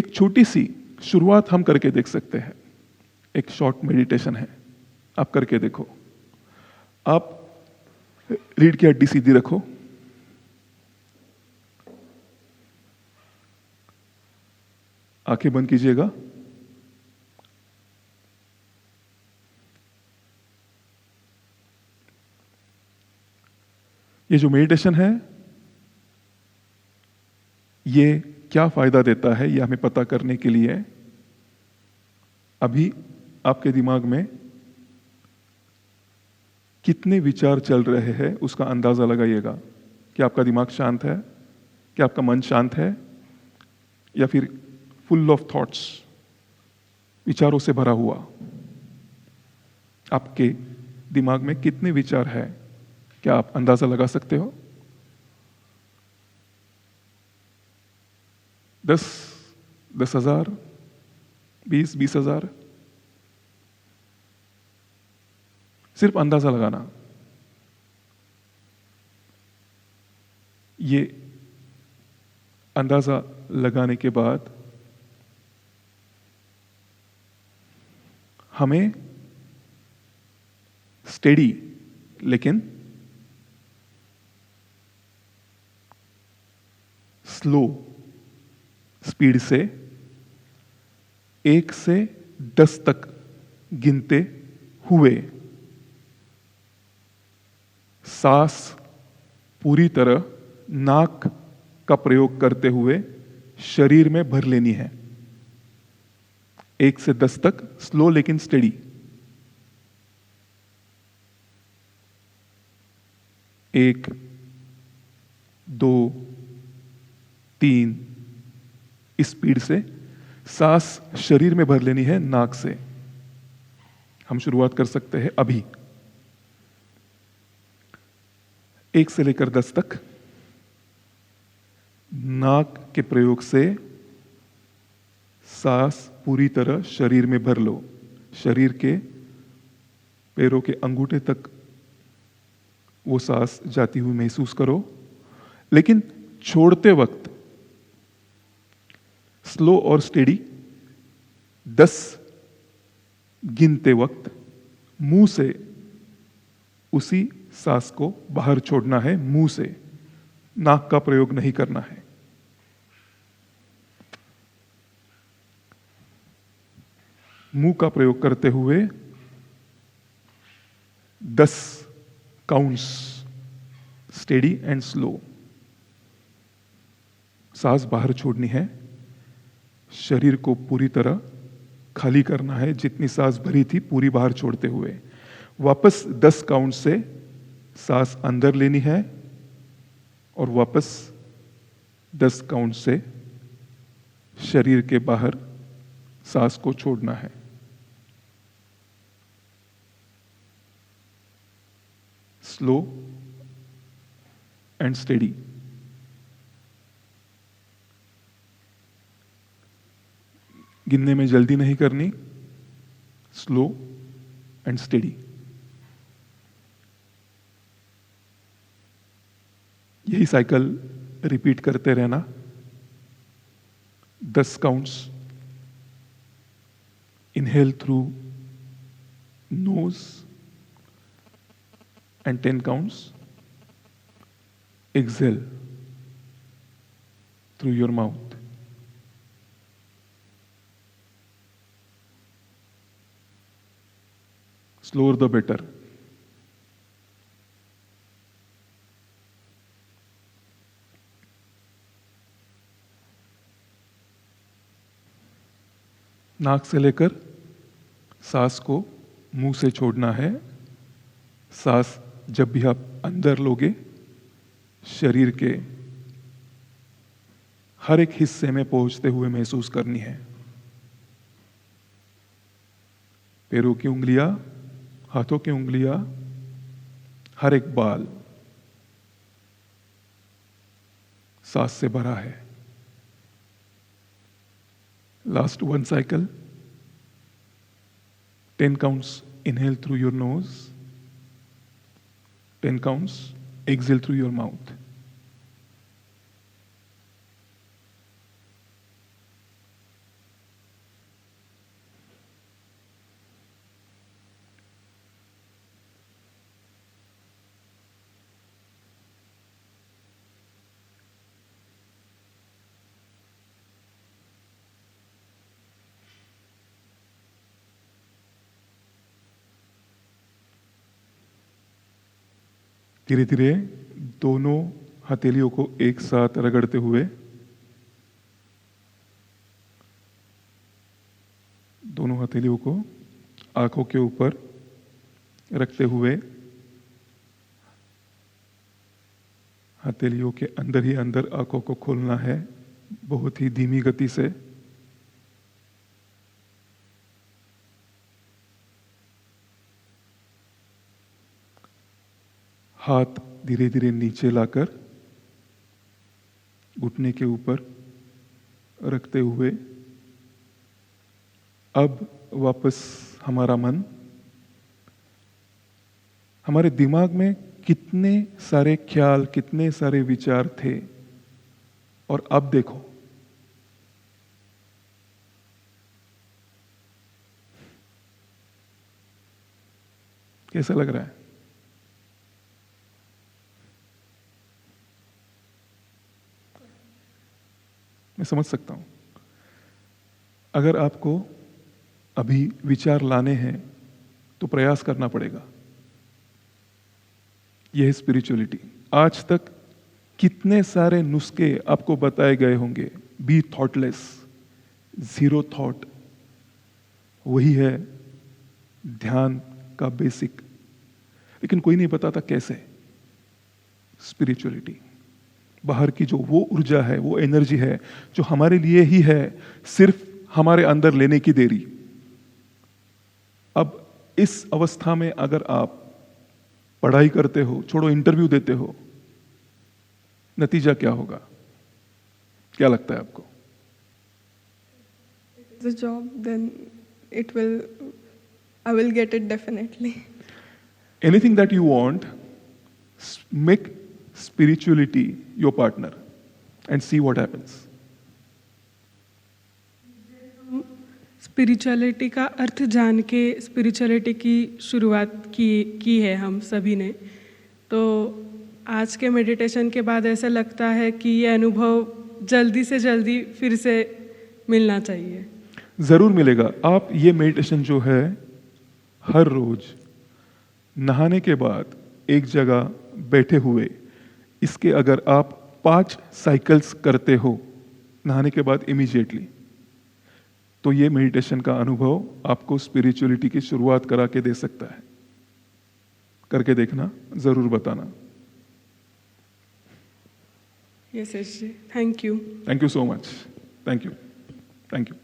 एक छोटी सी शुरुआत हम करके देख सकते हैं। एक शॉर्ट मेडिटेशन है, आप करके देखो। आप रीढ़ की हड्डी सीधी रखो, आंखें बंद कीजिएगा। ये जो मेडिटेशन है, ये क्या फायदा देता है, ये हमें पता करने के लिए अभी आपके दिमाग में कितने विचार चल रहे हैं उसका अंदाजा लगाइएगा। क्या आपका दिमाग शांत है? क्या आपका मन शांत है? या फिर फुल ऑफ थॉट्स, विचारों से भरा हुआ? आपके दिमाग में कितने विचार है, क्या आप अंदाजा लगा सकते हो? 10,000, 20,000? सिर्फ अंदाजा लगाना। ये अंदाजा लगाने के बाद हमें स्टेडी लेकिन स्लो स्पीड से 1 से 10 तक गिनते हुए सांस पूरी तरह नाक का प्रयोग करते हुए शरीर में भर लेनी है। 1 से 10 तक स्लो लेकिन स्टेडी। 1, 2, 3 इस स्पीड से सांस शरीर में भर लेनी है नाक से। हम शुरुआत कर सकते हैं अभी। 1 से लेकर 10 तक नाक के प्रयोग से सांस पूरी तरह शरीर में भर लो। शरीर के पैरों के अंगूठे तक वो सांस जाती हुई महसूस करो, लेकिन छोड़ते वक्त स्लो और स्टेडी। 10 गिनते वक्त मुंह से उसी सांस को बाहर छोड़ना है, मुंह से, नाक का प्रयोग नहीं करना है। मुंह का प्रयोग करते हुए 10 काउंट्स, स्टेडी एंड स्लो। सांस बाहर छोड़नी है, शरीर को पूरी तरह खाली करना है। जितनी सांस भरी थी पूरी बाहर छोड़ते हुए वापस 10 काउंट से सांस अंदर लेनी है और वापस 10 काउंट से शरीर के बाहर सांस को छोड़ना है। Slow and steady. गिनने में जल्दी नहीं करनी, स्लो एंड स्टेडी। यही साइकिल रिपीट करते रहना। 10 counts, inhale through nose and 10 counts exhale through your mouth. Slower the better. नाक से लेकर सांस को मुंह से छोड़ना है। सांस जब भी आप अंदर लोगे, शरीर के हर एक हिस्से में पहुंचते हुए महसूस करनी है। पैरों की उंगलियां, हाथों की उंगलियां, हर एक बाल सांस से भरा है। Last 1 cycle. 10 counts, inhale through your nose. 10 counts, exhale through your mouth. धीरे धीरे दोनों हथेलियों को एक साथ रगड़ते हुए, दोनों हथेलियों को आंखों के ऊपर रखते हुए हथेलियों के अंदर ही अंदर आंखों को खोलना है, बहुत ही धीमी गति से। हाथ धीरे धीरे नीचे लाकर घुटने के ऊपर रखते हुए अब वापस हमारा मन, हमारे दिमाग में कितने सारे ख्याल, कितने सारे विचार थे, और अब देखो कैसा लग रहा है? मैं समझ सकता हूं। अगर आपको अभी विचार लाने हैं तो प्रयास करना पड़ेगा। यह है स्पिरिचुअलिटी। आज तक कितने सारे नुस्खे आपको बताए गए होंगे, बी थॉटलेस, जीरो थॉट, वही है ध्यान का बेसिक। लेकिन कोई नहीं बताता कैसे। स्पिरिचुअलिटी, बाहर की जो वो ऊर्जा है, वो एनर्जी है जो हमारे लिए ही है, सिर्फ हमारे अंदर लेने की देरी। अब इस अवस्था में अगर आप पढ़ाई करते हो, छोड़ो इंटरव्यू देते हो, नतीजा क्या होगा? क्या लगता है आपको? The job, then I will get it definitely. Anything that you want, make spirituality your partner and see what happens. Spirituality का अर्थ जान के स्पिरिचुअलिटी की शुरुआत की है हम सभी ने, तो आज के मेडिटेशन के बाद ऐसा लगता है कि ये अनुभव जल्दी से जल्दी फिर से मिलना चाहिए। जरूर मिलेगा। आप ये मेडिटेशन जो है हर रोज नहाने के बाद एक जगह बैठे हुए, इसके अगर आप 5 साइकिल्स करते हो नहाने के बाद इमीडिएटली, तो ये मेडिटेशन का अनुभव आपको स्पिरिचुअलिटी की शुरुआत करा के दे सकता है। करके देखना, जरूर बताना। यस जी, thank you. Thank you so much. Thank you. Thank you.